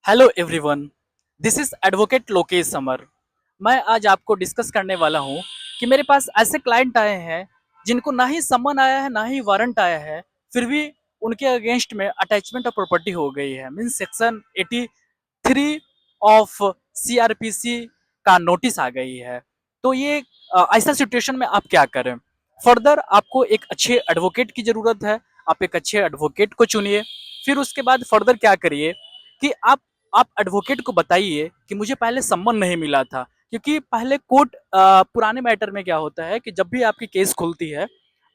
Hello everyone, this is advocate Lokesh summer. मैं आज आपको डिस्कस करने वाला हूं कि मेरे पास ऐसे क्लाइंट आए हैं जिनको ना ही समन आया है ना ही वारंट आया है, फिर भी उनके अगेंस्ट में अटैचमेंट ऑफ प्रॉपर्टी हो गई है। मीन्स सेक्शन 83 ऑफ सीआरपीसी का नोटिस आ गई है। तो ये ऐसा सिचुएशन में आप क्या करें? फर्दर आपको एक अच्छे एडवोकेट की जरूरत है। आप एक अच्छे एडवोकेट को चुनिए। फिर उसके बाद फर्दर क्या करिए कि आप एडवोकेट को बताइए कि मुझे पहले सम्मन नहीं मिला था। क्योंकि पहले कोर्ट पुराने मैटर में क्या होता है कि जब भी आपकी केस खुलती है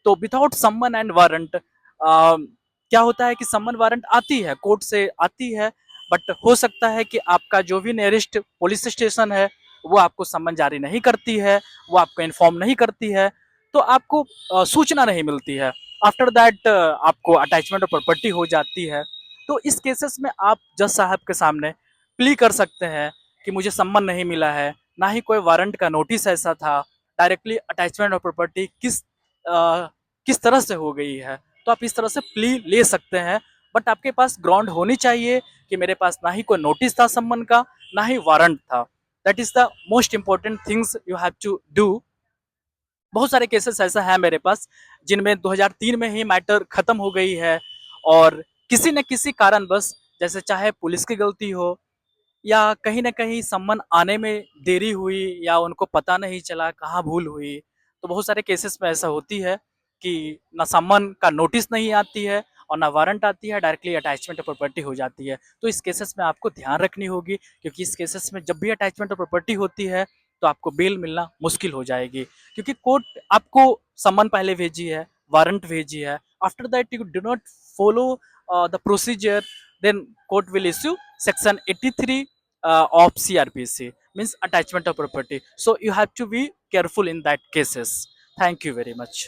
तो विदाउट सम्मन एंड वारंट क्या होता है कि सम्मन वारंट आती है, कोर्ट से आती है, बट हो सकता है कि आपका जो भी नियरेस्ट पुलिस स्टेशन है वो आपको सम्मन जारी नहीं करती है, वो आपको इन्फॉर्म नहीं करती है, तो आपको सूचना नहीं मिलती है। आफ्टर दैट आपको अटैचमेंट ऑफ प्रॉपर्टी हो जाती है। तो इस केसेस में आप जज साहब के सामने प्ली कर सकते हैं कि मुझे सम्मन नहीं मिला है, ना ही कोई वारंट का नोटिस ऐसा था, डायरेक्टली अटैचमेंट ऑफ प्रॉपर्टी किस तरह से हो गई है। तो आप इस तरह से प्ली ले सकते हैं, बट आपके पास ग्राउंड होनी चाहिए कि मेरे पास ना ही कोई नोटिस था सम्मन का, ना ही वारंट था। That is the most important things you have to do. बहुत सारे केसेस ऐसा है मेरे पास जिनमें 2003 में ही मैटर खत्म हो गई है, और किसी न किसी कारणवश, जैसे चाहे पुलिस की गलती हो या कहीं न कहीं सम्मन आने में देरी हुई या उनको पता नहीं चला कहाँ भूल हुई, तो बहुत सारे केसेस में ऐसा होती है कि ना सम्मन का नोटिस नहीं आती है और ना वारंट आती है, डायरेक्टली अटैचमेंट ऑफ प्रॉपर्टी हो जाती है। तो इस केसेस में आपको ध्यान रखनी होगी, क्योंकि इस केसेस में जब भी अटैचमेंट ऑफ प्रॉपर्टी होती है तो आपको बेल मिलना मुश्किल हो जाएगी, क्योंकि कोर्ट आपको सम्मन पहले भेजी है, वारंट भेजी है। After that you do not follow the procedure, then court will issue section 83 of CRPC, means attachment of property. So you have to be careful in that cases. Thank you very much.